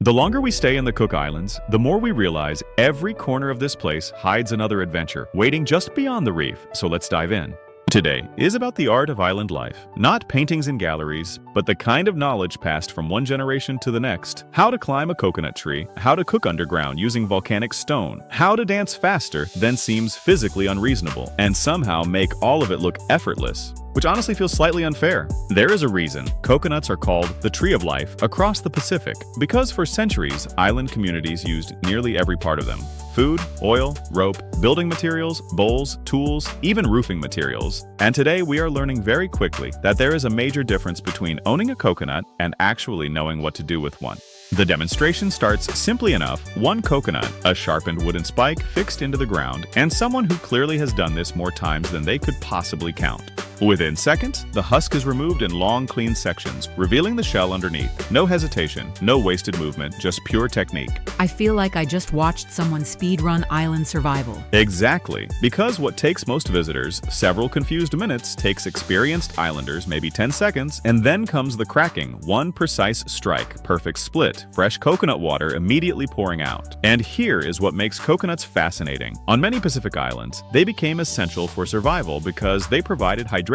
The longer we stay in the Cook Islands, the more we realize every corner of this place hides another adventure waiting just beyond the reef, so let's dive in. Today is about the art of island life, not paintings in galleries, but the kind of knowledge passed from one generation to the next. How to climb a coconut tree, how to cook underground using volcanic stone, how to dance faster than seems physically unreasonable, and somehow make all of it look effortless, which honestly feels slightly unfair. There is a reason coconuts are called the tree of life across the Pacific, because for centuries, island communities used nearly every part of them. Food, oil, rope, building materials, bowls, tools, even roofing materials. And today we are learning very quickly that there is a major difference between owning a coconut and actually knowing what to do with one. The demonstration starts simply enough: one coconut, a sharpened wooden spike fixed into the ground, and someone who clearly has done this more times than they could possibly count. Within seconds, the husk is removed in long, clean sections, revealing the shell underneath. No hesitation, no wasted movement, just pure technique. I feel like I just watched someone speedrun island survival. Exactly, because what takes most visitors several confused minutes takes experienced islanders maybe 10 seconds, and then comes the cracking, one precise strike, perfect split, fresh coconut water immediately pouring out. And here is what makes coconuts fascinating. On many Pacific islands, they became essential for survival because they provided hydration,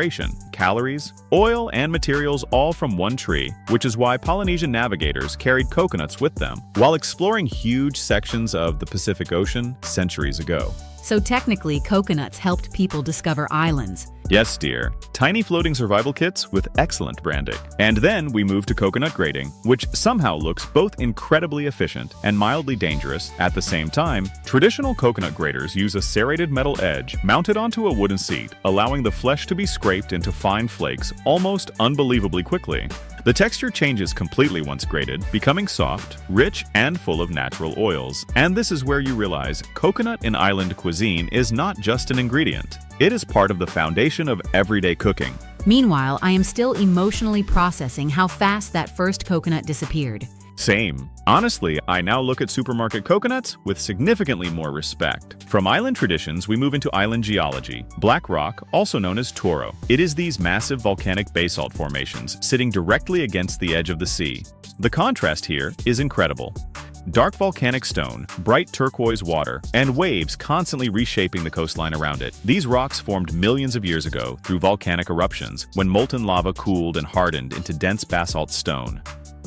calories, oil, and materials all from one tree, which is why Polynesian navigators carried coconuts with them while exploring huge sections of the Pacific Ocean centuries ago. So technically, coconuts helped people discover islands. Yes, dear. Tiny floating survival kits with excellent branding. And then we move to coconut grating, which somehow looks both incredibly efficient and mildly dangerous at the same time. Traditional coconut graters use a serrated metal edge mounted onto a wooden seat, allowing the flesh to be scraped into fine flakes almost unbelievably quickly. The texture changes completely once grated, becoming soft, rich, and full of natural oils. And this is where you realize coconut in island cuisine is not just an ingredient. It is part of the foundation of everyday cooking. Meanwhile, I am still emotionally processing how fast that first coconut disappeared. Same. Honestly, I now look at supermarket coconuts with significantly more respect. From island traditions, we move into island geology. Black rock, also known as toro. It is these massive volcanic basalt formations sitting directly against the edge of the sea. The contrast here is incredible. Dark volcanic stone, bright turquoise water, and waves constantly reshaping the coastline around it. These rocks formed millions of years ago through volcanic eruptions, when molten lava cooled and hardened into dense basalt stone.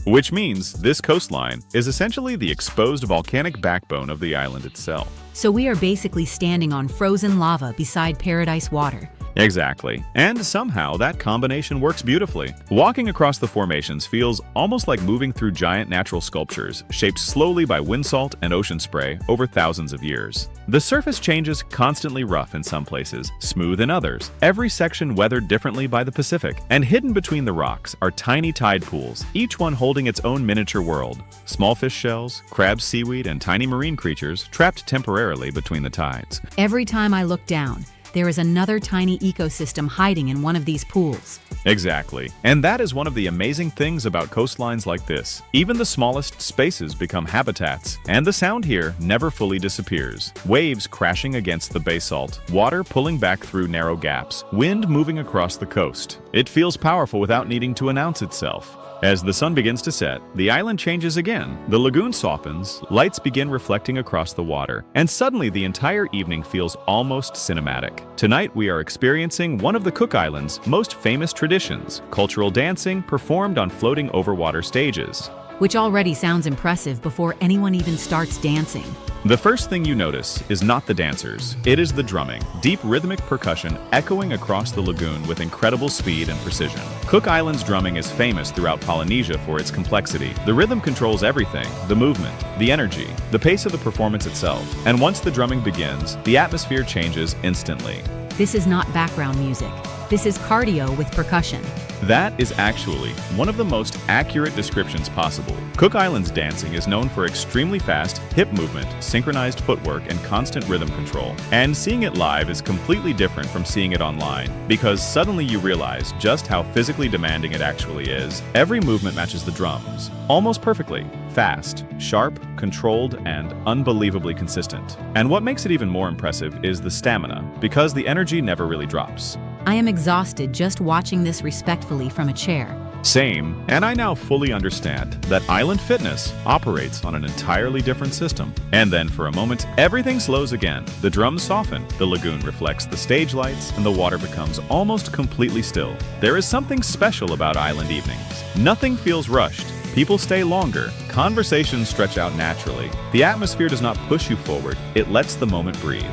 Which means this coastline is essentially the exposed volcanic backbone of the island itself. So we are basically standing on frozen lava beside paradise water. Exactly. And somehow that combination works beautifully. Walking across the formations feels almost like moving through giant natural sculptures, shaped slowly by wind salt and ocean spray over thousands of years. The surface changes, constantly rough in some places, smooth in others, every section weathered differently by the Pacific. And hidden between the rocks are tiny tide pools, each one holding its own miniature world. Small fish shells, crabs, seaweed, and tiny marine creatures trapped temporarily between the tides. Every time I look down, there is another tiny ecosystem hiding in one of these pools. Exactly. And that is one of the amazing things about coastlines like this. Even the smallest spaces become habitats, and the sound here never fully disappears. Waves crashing against the basalt, water pulling back through narrow gaps, wind moving across the coast. It feels powerful without needing to announce itself. As the sun begins to set, the island changes again. The lagoon softens, lights begin reflecting across the water, and suddenly the entire evening feels almost cinematic. Tonight we are experiencing one of the Cook Islands' most famous traditions, cultural dancing performed on floating overwater stages. Which already sounds impressive before anyone even starts dancing. The first thing you notice is not the dancers, it is the drumming, deep rhythmic percussion echoing across the lagoon with incredible speed and precision. Cook Island's drumming is famous throughout Polynesia for its complexity. The rhythm controls everything: the movement, the energy, the pace of the performance itself. And once the drumming begins, the atmosphere changes instantly. This is not background music. This is cardio with percussion. That is actually one of the most accurate descriptions possible. Cook Island's dancing is known for extremely fast hip movement, synchronized footwork, and constant rhythm control. And seeing it live is completely different from seeing it online, because suddenly you realize just how physically demanding it actually is. Every movement matches the drums, almost perfectly. Fast, sharp, controlled, and unbelievably consistent. And what makes it even more impressive is the stamina, because the energy never really drops. I am exhausted just watching this respectfully from a chair. Same, and I now fully understand that island fitness operates on an entirely different system. And then for a moment, everything slows again. The drums soften, the lagoon reflects the stage lights, and the water becomes almost completely still. There is something special about island evenings. Nothing feels rushed. People stay longer. Conversations stretch out naturally. The atmosphere does not push you forward. It lets the moment breathe.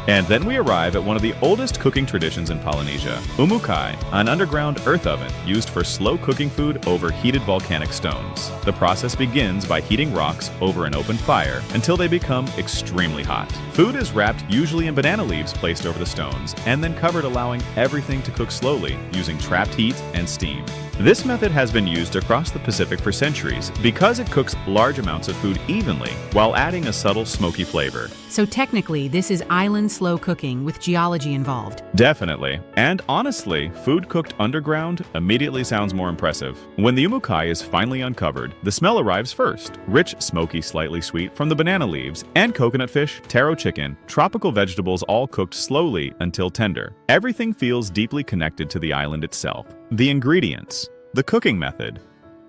And then we arrive at one of the oldest cooking traditions in Polynesia, umukai, an underground earth oven used for slow cooking food over heated volcanic stones. The process begins by heating rocks over an open fire until they become extremely hot. Food is wrapped usually in banana leaves placed over the stones and then covered, allowing everything to cook slowly using trapped heat and steam. This method has been used across the Pacific for centuries because it cooks large amounts of food evenly while adding a subtle smoky flavor. So technically, this is island slow cooking with geology involved. Definitely. And honestly, food cooked underground immediately sounds more impressive. When the umukai is finally uncovered, the smell arrives first. Rich, smoky, slightly sweet from the banana leaves and coconut fish, taro chicken, tropical vegetables all cooked slowly until tender. Everything feels deeply connected to the island itself. The ingredients, the cooking method,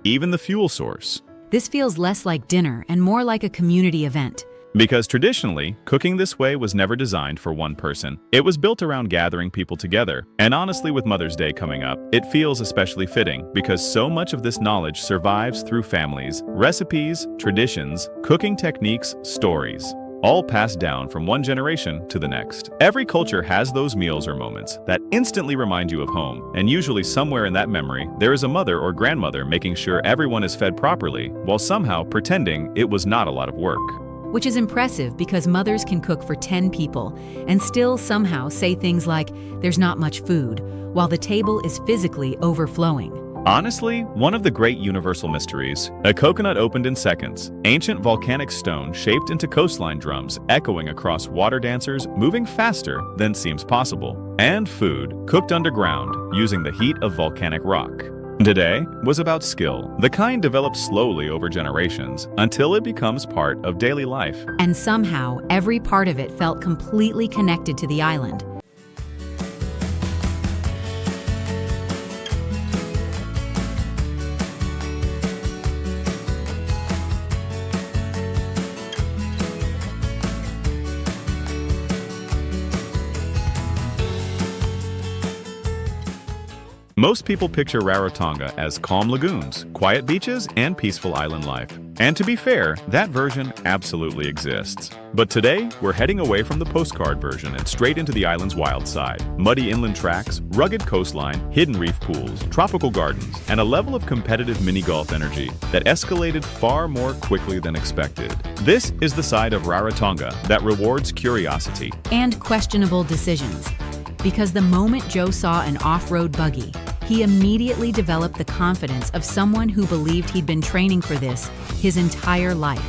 even the fuel source. This feels less like dinner and more like a community event. Because traditionally, cooking this way was never designed for one person. It was built around gathering people together. And honestly, with Mother's Day coming up, it feels especially fitting because so much of this knowledge survives through families, recipes, traditions, cooking techniques, stories, all passed down from one generation to the next. Every culture has those meals or moments that instantly remind you of home, and usually somewhere in that memory, there is a mother or grandmother making sure everyone is fed properly while somehow pretending it was not a lot of work. Which is impressive because mothers can cook for 10 people and still somehow say things like, "There's not much food," while the table is physically overflowing. Honestly, one of the great universal mysteries. A coconut opened in seconds. Ancient volcanic stone shaped into coastline drums, echoing across water dancers, moving faster than seems possible. And food, cooked underground, using the heat of volcanic rock. Today was about skill, the kind developed slowly over generations until it becomes part of daily life. And somehow, every part of it felt completely connected to the island. Most people picture Rarotonga as calm lagoons, quiet beaches, and peaceful island life. And to be fair, that version absolutely exists. But today, we're heading away from the postcard version and straight into the island's wild side. Muddy inland tracks, rugged coastline, hidden reef pools, tropical gardens, and a level of competitive mini-golf energy that escalated far more quickly than expected. This is the side of Rarotonga that rewards curiosity And questionable decisions. Because the moment Joe saw an off-road buggy, he immediately developed the confidence of someone who believed he'd been training for this his entire life.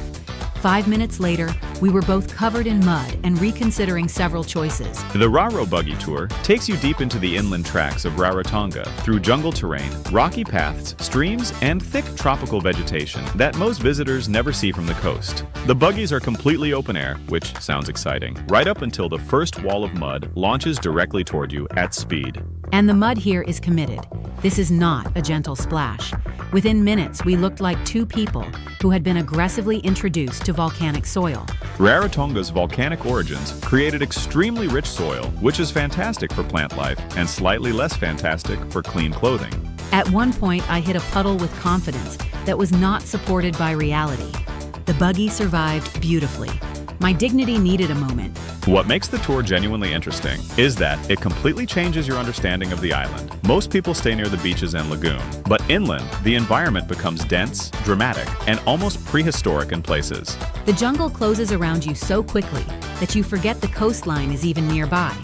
5 minutes later, we were both covered in mud and reconsidering several choices. The Raro Buggy Tour takes you deep into the inland tracks of Rarotonga through jungle terrain, rocky paths, streams, and thick tropical vegetation that most visitors never see from the coast. The buggies are completely open air, which sounds exciting, right up until the first wall of mud launches directly toward you at speed. And the mud here is committed. This is not a gentle splash. Within minutes, we looked like two people who had been aggressively introduced to volcanic soil. Rarotonga's volcanic origins created extremely rich soil, which is fantastic for plant life and slightly less fantastic for clean clothing. At one point, I hit a puddle with confidence that was not supported by reality. The buggy survived beautifully. My dignity needed a moment. What makes the tour genuinely interesting is that it completely changes your understanding of the island. Most people stay near the beaches and lagoon, but inland, the environment becomes dense, dramatic, and almost prehistoric in places. The jungle closes around you so quickly that you forget the coastline is even nearby.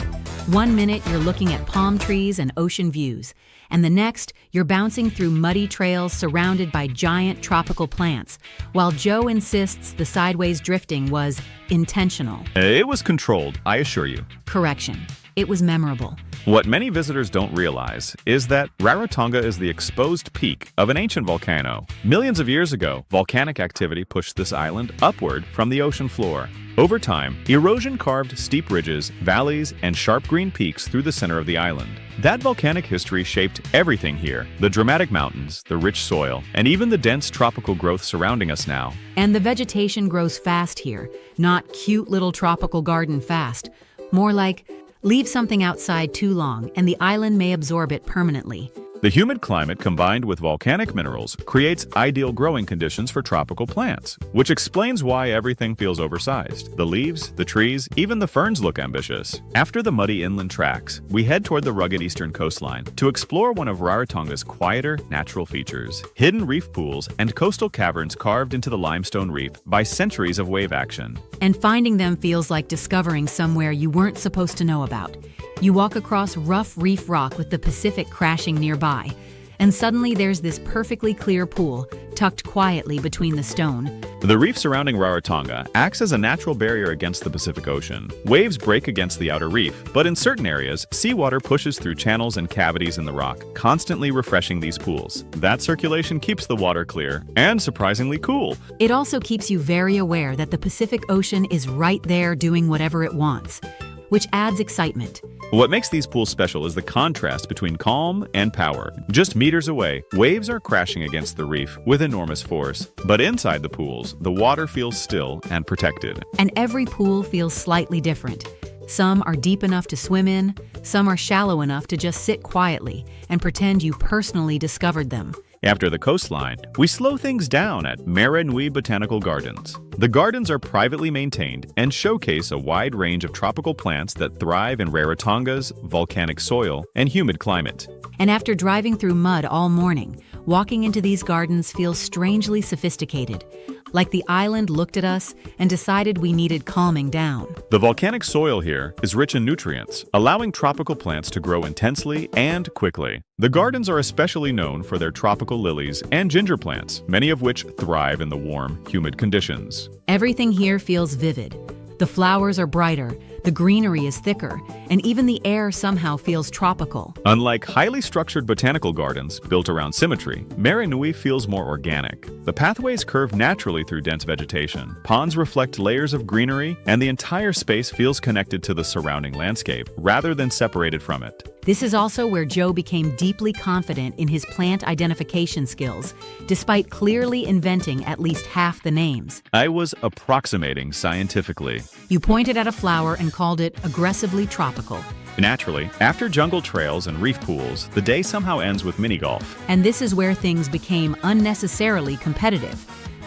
1 minute, you're looking at palm trees and ocean views, and the next, you're bouncing through muddy trails surrounded by giant tropical plants, while Joe insists the sideways drifting was intentional. It was controlled, I assure you. Correction. It was memorable. What many visitors don't realize is that Rarotonga is the exposed peak of an ancient volcano. Millions of years ago, volcanic activity pushed this island upward from the ocean floor. Over time, erosion carved steep ridges, valleys, and sharp green peaks through the center of the island. That volcanic history shaped everything here: the dramatic mountains, the rich soil, and even the dense tropical growth surrounding us now. And the vegetation grows fast here, not cute little tropical garden fast. More like, leave something outside too long and the island may absorb it permanently. The humid climate combined with volcanic minerals creates ideal growing conditions for tropical plants, which explains why everything feels oversized. The leaves, the trees, even the ferns look ambitious. After the muddy inland tracks, we head toward the rugged eastern coastline to explore one of Rarotonga's quieter natural features: hidden reef pools and coastal caverns carved into the limestone reef by centuries of wave action. And finding them feels like discovering somewhere you weren't supposed to know about. You walk across rough reef rock with the Pacific crashing nearby, and suddenly there's this perfectly clear pool tucked quietly between the stone. The reef surrounding Rarotonga acts as a natural barrier against the Pacific Ocean. Waves break against the outer reef, but in certain areas, seawater pushes through channels and cavities in the rock, constantly refreshing these pools. That circulation keeps the water clear and surprisingly cool. It also keeps you very aware that the Pacific Ocean is right there doing whatever it wants, which adds excitement. What makes these pools special is the contrast between calm and power. Just meters away, waves are crashing against the reef with enormous force. But inside the pools, the water feels still and protected. And every pool feels slightly different. Some are deep enough to swim in, some are shallow enough to just sit quietly and pretend you personally discovered them. After the coastline, we slow things down at Mare Nui Botanical Gardens. The gardens are privately maintained and showcase a wide range of tropical plants that thrive in Rarotonga's volcanic soil and humid climate. And after driving through mud all morning, walking into these gardens feels strangely sophisticated, like the island looked at us and decided we needed calming down. The volcanic soil here is rich in nutrients, allowing tropical plants to grow intensely and quickly. The gardens are especially known for their tropical lilies and ginger plants, many of which thrive in the warm, humid conditions. Everything here feels vivid. The flowers are brighter, the greenery is thicker, and even the air somehow feels tropical. Unlike highly structured botanical gardens built around symmetry, Mare Nui feels more organic. The pathways curve naturally through dense vegetation. Ponds reflect layers of greenery, and the entire space feels connected to the surrounding landscape, rather than separated from it. This is also where Joe became deeply confident in his plant identification skills, despite clearly inventing at least half the names. I was approximating scientifically. You pointed at a flower and called it aggressively tropical. Naturally, after jungle trails and reef pools, the day somehow ends with mini-golf. And this is where things became unnecessarily competitive,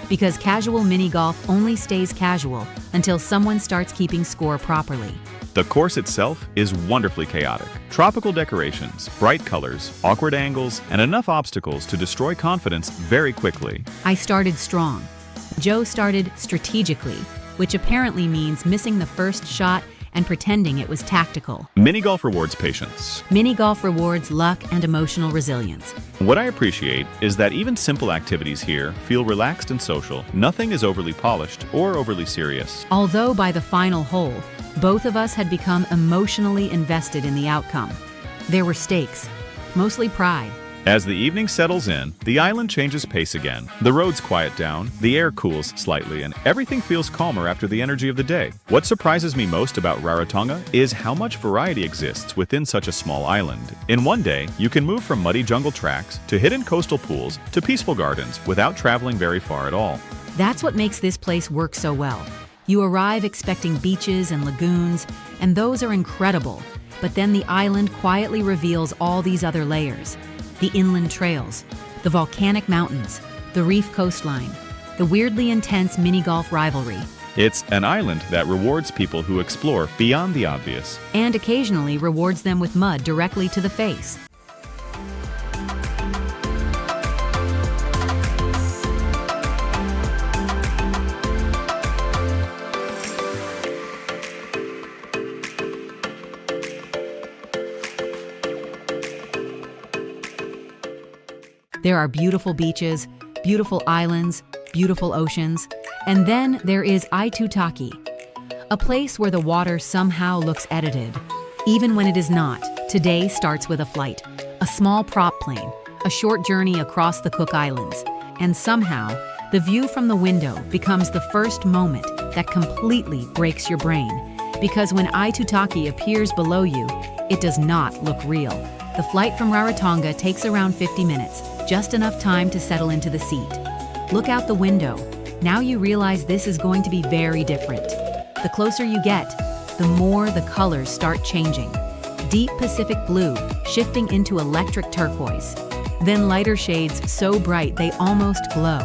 because casual mini-golf only stays casual until someone starts keeping score properly. The course itself is wonderfully chaotic. Tropical decorations, bright colors, awkward angles, and enough obstacles to destroy confidence very quickly. I started strong. Joe started strategically, which apparently means missing the first shot and pretending it was tactical. Mini-golf rewards patience. Mini-golf rewards luck and emotional resilience. What I appreciate is that even simple activities here feel relaxed and social. Nothing is overly polished or overly serious. Although by the final hole, both of us had become emotionally invested in the outcome. There were stakes, mostly pride. As the evening settles in, the island changes pace again. The roads quiet down, the air cools slightly, and everything feels calmer after the energy of the day. What surprises me most about Rarotonga is how much variety exists within such a small island. In one day, you can move from muddy jungle tracks to hidden coastal pools to peaceful gardens without traveling very far at all. That's what makes this place work so well. You arrive expecting beaches and lagoons, and those are incredible. But then the island quietly reveals all these other layers. The inland trails, the volcanic mountains, the reef coastline, the weirdly intense mini-golf rivalry. It's an island that rewards people who explore beyond the obvious. And occasionally rewards them with mud directly to the face. There are beautiful beaches, beautiful islands, beautiful oceans, and then there is Aitutaki, a place where the water somehow looks edited, Even when it is not, today starts with a flight, a small prop plane, a short journey across the Cook Islands, and somehow, the view from the window becomes the first moment that completely breaks your brain. Because when Aitutaki appears below you, it does not look real. The flight from Rarotonga takes around 50 minutes, just enough time to settle into the seat. Look out the window. Now you realize this is going to be very different. The closer you get, the more the colors start changing. Deep Pacific blue shifting into electric turquoise. Then lighter shades so bright they almost glow.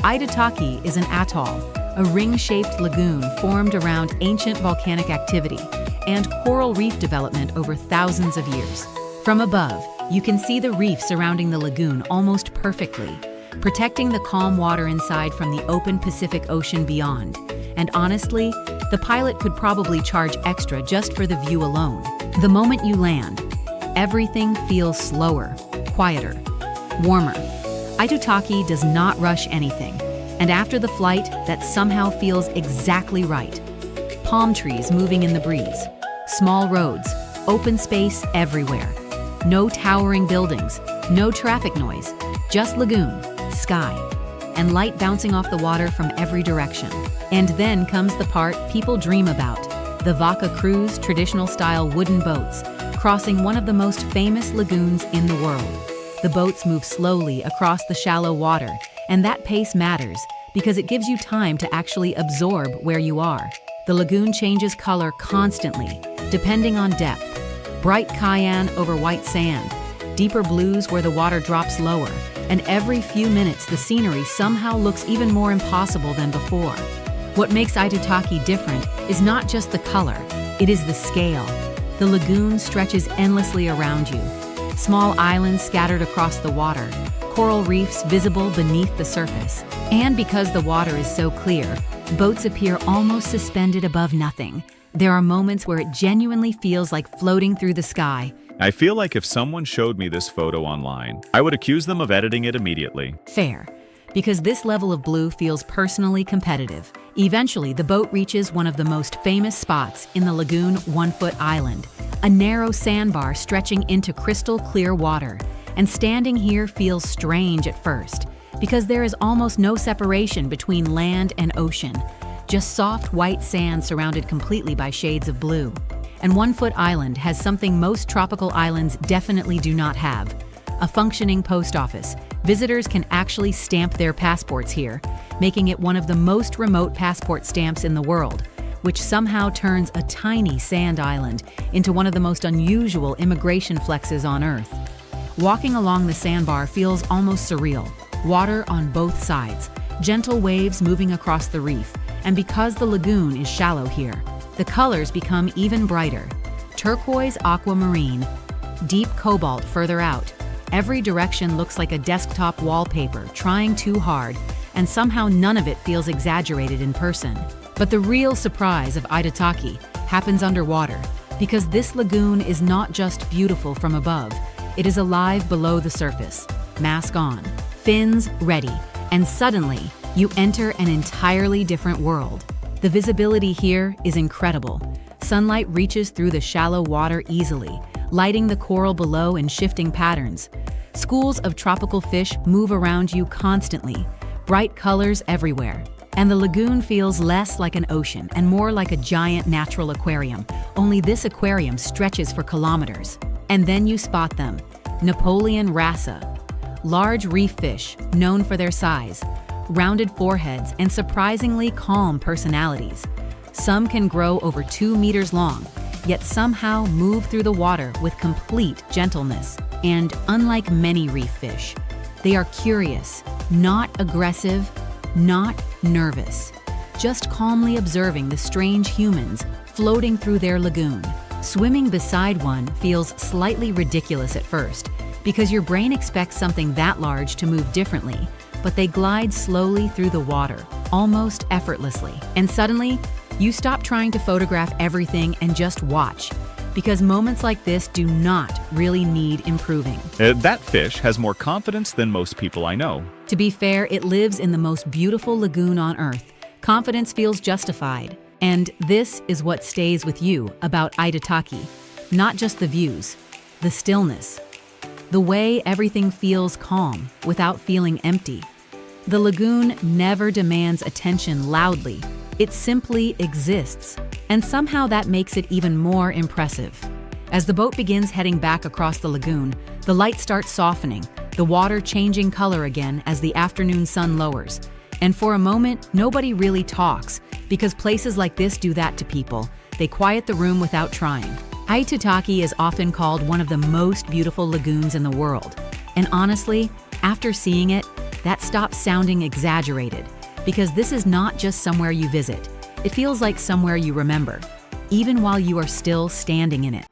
Aitutaki is an atoll, a ring-shaped lagoon formed around ancient volcanic activity and coral reef development over thousands of years. From above, you can see the reef surrounding the lagoon almost perfectly, protecting the calm water inside from the open Pacific Ocean beyond. And honestly, the pilot could probably charge extra just for the view alone. The moment you land, everything feels slower, quieter, warmer. Aitutaki does not rush anything, and after the flight, that somehow feels exactly right. Palm trees moving in the breeze, small roads, open space everywhere. No towering buildings, no traffic noise, just lagoon, sky, and light bouncing off the water from every direction. And then comes the part people dream about, the Vaca Cruise traditional-style wooden boats, crossing one of the most famous lagoons in the world. The boats move slowly across the shallow water, and that pace matters because it gives you time to actually absorb where you are. The lagoon changes color constantly, depending on depth. Bright cayenne over white sand, deeper blues where the water drops lower, and every few minutes the scenery somehow looks even more impossible than before. What makes Aitutaki different is not just the color, it is the scale. The lagoon stretches endlessly around you. Small islands scattered across the water, coral reefs visible beneath the surface. And because the water is so clear, boats appear almost suspended above nothing. There are moments where it genuinely feels like floating through the sky. I feel like if someone showed me this photo online, I would accuse them of editing it immediately. Fair, because this level of blue feels personally competitive. Eventually, the boat reaches one of the most famous spots in the lagoon, 1 Foot Island, a narrow sandbar stretching into crystal clear water. And standing here feels strange at first, because there is almost no separation between land and ocean, just soft white sand surrounded completely by shades of blue. And 1 Foot Island has something most tropical islands definitely do not have: a functioning post office. Visitors can actually stamp their passports here, making it one of the most remote passport stamps in the world, which somehow turns a tiny sand island into one of the most unusual immigration flexes on Earth. Walking along the sandbar feels almost surreal. Water on both sides, gentle waves moving across the reef, and because the lagoon is shallow here, the colors become even brighter. Turquoise aquamarine, deep cobalt further out. Every direction looks like a desktop wallpaper trying too hard, and somehow none of it feels exaggerated in person. But the real surprise of Aitutaki happens underwater, because this lagoon is not just beautiful from above, it is alive below the surface. Mask on, fins ready, and suddenly you enter an entirely different world. The visibility here is incredible. Sunlight reaches through the shallow water easily, lighting the coral below in shifting patterns. Schools of tropical fish move around you constantly, bright colors everywhere. And the lagoon feels less like an ocean and more like a giant natural aquarium, only this aquarium stretches for kilometers. And then you spot them, Napoleon wrassa, large reef fish known for their size, rounded foreheads, and surprisingly calm personalities. Some can grow over 2 meters long, yet somehow move through the water with complete gentleness. And unlike many reef fish, they are curious, not aggressive, not nervous, just calmly observing the strange humans floating through their lagoon. Swimming beside one feels slightly ridiculous at first, because your brain expects something that large to move differently, but they glide slowly through the water, almost effortlessly. And suddenly, you stop trying to photograph everything and just watch, because moments like this do not really need improving. That fish has more confidence than most people I know. To be fair, it lives in the most beautiful lagoon on Earth. Confidence feels justified. And this is what stays with you about Aitutaki. Not just the views, the stillness. The way everything feels calm without feeling empty. The lagoon never demands attention loudly. It simply exists, and somehow that makes it even more impressive. As the boat begins heading back across the lagoon, the light starts softening, the water changing color again as the afternoon sun lowers. And for a moment, nobody really talks, because places like this do that to people. They quiet the room without trying. Aitutaki is often called one of the most beautiful lagoons in the world. And honestly, after seeing it, that stops sounding exaggerated, because this is not just somewhere you visit. It feels like somewhere you remember, even while you are still standing in it.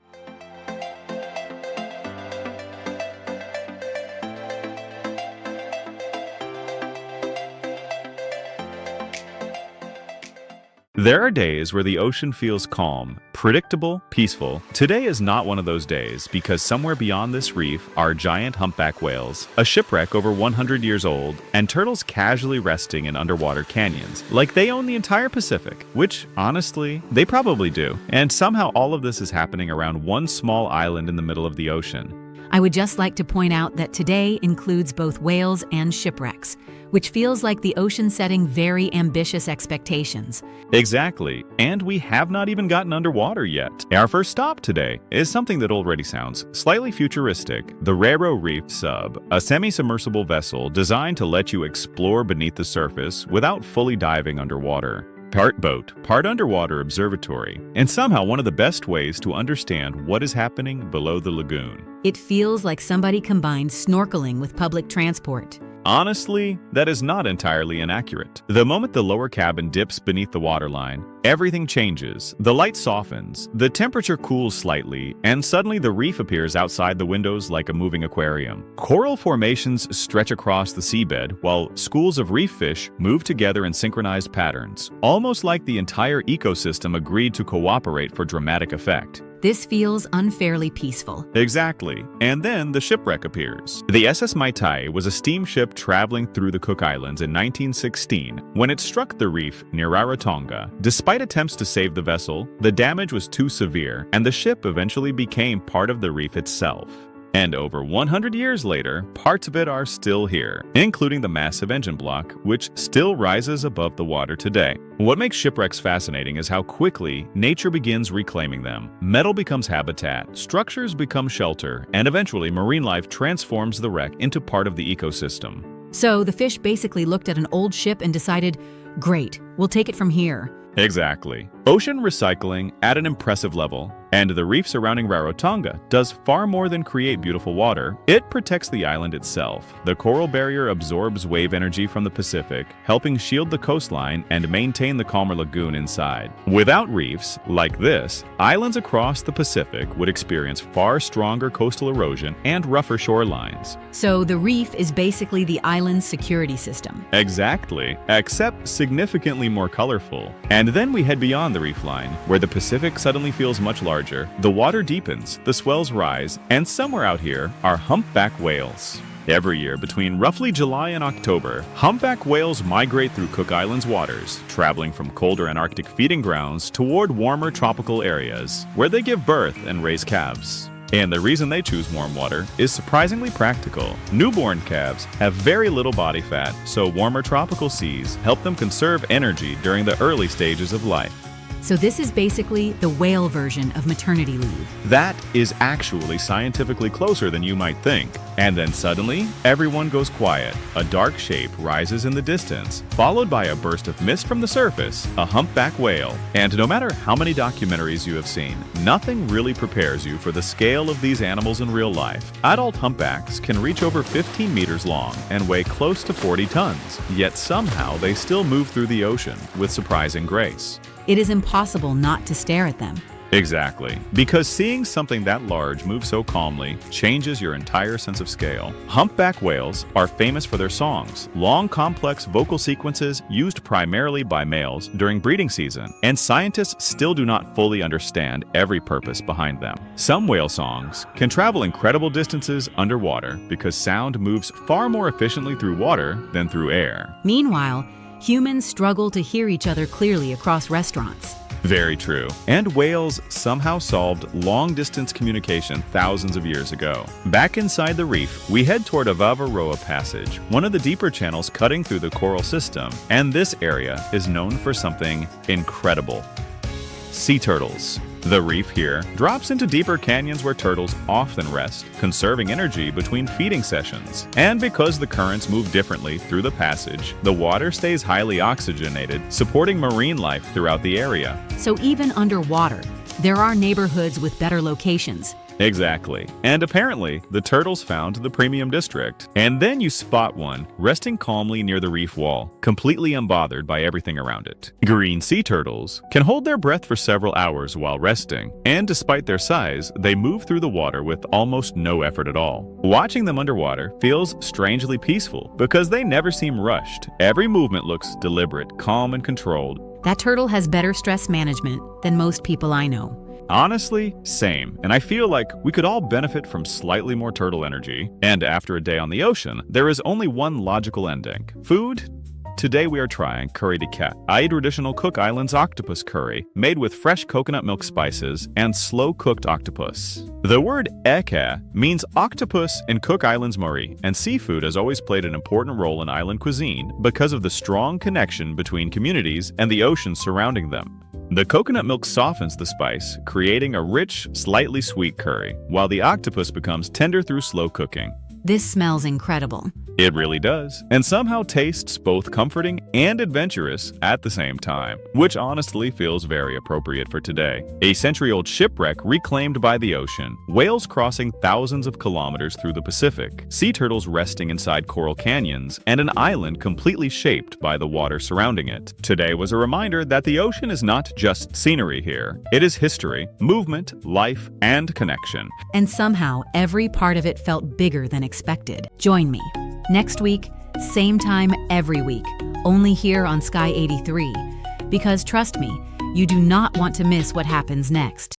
There are days where the ocean feels calm, predictable, peaceful. Today is not one of those days because somewhere beyond this reef are giant humpback whales, a shipwreck over 100 years old, and turtles casually resting in underwater canyons, like they own the entire Pacific, which, honestly, they probably do. And somehow all of this is happening around one small island in the middle of the ocean. I would just like to point out that today includes both whales and shipwrecks, which feels like the ocean setting very ambitious expectations. Exactly, and we have not even gotten underwater yet. Our first stop today is something that already sounds slightly futuristic, the Rarotonga Reef Sub, a semi-submersible vessel designed to let you explore beneath the surface without fully diving underwater. Part boat, part underwater observatory, and somehow one of the best ways to understand what is happening below the lagoon. It feels like somebody combined snorkeling with public transport. Honestly, that is not entirely inaccurate. The moment the lower cabin dips beneath the waterline, everything changes. The light softens, the temperature cools slightly, and suddenly the reef appears outside the windows like a moving aquarium. Coral formations stretch across the seabed, while schools of reef fish move together in synchronized patterns, almost like the entire ecosystem agreed to cooperate for dramatic effect. This feels unfairly peaceful. Exactly. And then the shipwreck appears. The SS Mai Tai was a steamship traveling through the Cook Islands in 1916 when it struck the reef near Rarotonga. Despite attempts to save the vessel, the damage was too severe, and the ship eventually became part of the reef itself. And over 100 years later, parts of it are still here, including the massive engine block, which still rises above the water today. What makes shipwrecks fascinating is how quickly nature begins reclaiming them. Metal becomes habitat, structures become shelter, and eventually marine life transforms the wreck into part of the ecosystem. So the fish basically looked at an old ship and decided, great, we'll take it from here. Exactly. Ocean recycling at an impressive level, and the reef surrounding Rarotonga does far more than create beautiful water. It protects the island itself. The coral barrier absorbs wave energy from the Pacific, helping shield the coastline and maintain the calmer lagoon inside. Without reefs like this, islands across the Pacific would experience far stronger coastal erosion and rougher shorelines. So the reef is basically the island's security system. Exactly, except significantly more colorful. And then we head beyond the reef line, where the Pacific suddenly feels much larger. The water deepens, the swells rise, and somewhere out here are humpback whales. Every year, between roughly July and October, humpback whales migrate through Cook Island's waters, traveling from colder Antarctic feeding grounds toward warmer tropical areas, where they give birth and raise calves. And the reason they choose warm water is surprisingly practical. Newborn calves have very little body fat, so warmer tropical seas help them conserve energy during the early stages of life. So this is basically the whale version of maternity leave. That is actually scientifically closer than you might think. And then suddenly, everyone goes quiet. A dark shape rises in the distance, followed by a burst of mist from the surface, a humpback whale. And no matter how many documentaries you have seen, nothing really prepares you for the scale of these animals in real life. Adult humpbacks can reach over 15 meters long and weigh close to 40 tons, yet somehow they still move through the ocean with surprising grace. It is impossible not to stare at them. Exactly, because seeing something that large move so calmly changes your entire sense of scale. Humpback whales are famous for their songs, long complex vocal sequences used primarily by males during breeding season, and scientists still do not fully understand every purpose behind them. Some whale songs can travel incredible distances underwater because sound moves far more efficiently through water than through air. Meanwhile, humans struggle to hear each other clearly across restaurants. Very true. And whales somehow solved long-distance communication thousands of years ago. Back inside the reef, we head toward Avavaroa Passage, one of the deeper channels cutting through the coral system, and this area is known for something incredible: sea turtles. The reef here drops into deeper canyons where turtles often rest, conserving energy between feeding sessions. And because the currents move differently through the passage, the water stays highly oxygenated, supporting marine life throughout the area. So even underwater, there are neighborhoods with better locations. Exactly. And apparently, the turtles found the premium district. And then you spot one, resting calmly near the reef wall, completely unbothered by everything around it. Green sea turtles can hold their breath for several hours while resting, and despite their size, they move through the water with almost no effort at all. Watching them underwater feels strangely peaceful because they never seem rushed. Every movement looks deliberate, calm, and controlled. That turtle has better stress management than most people I know. Honestly, same. And I feel like we could all benefit from slightly more turtle energy. And after a day on the ocean, there is only one logical ending: food. Today we are trying curry de cat, a traditional Cook Islands octopus curry made with fresh coconut milk spices and slow-cooked octopus. The word eka means octopus in Cook Islands Maori, and seafood has always played an important role in island cuisine because of the strong connection between communities and the ocean surrounding them. The coconut milk softens the spice, creating a rich, slightly sweet curry, while the octopus becomes tender through slow cooking. This smells incredible. It really does, and somehow tastes both comforting and adventurous at the same time, which honestly feels very appropriate for today. A century-old shipwreck reclaimed by the ocean, whales crossing thousands of kilometers through the Pacific, sea turtles resting inside coral canyons, and an island completely shaped by the water surrounding it. Today was a reminder that the ocean is not just scenery here. It is history, movement, life, and connection. And somehow, every part of it felt bigger than expected. Join me next week, same time every week, only here on Sky 83. Because trust me, you do not want to miss what happens next.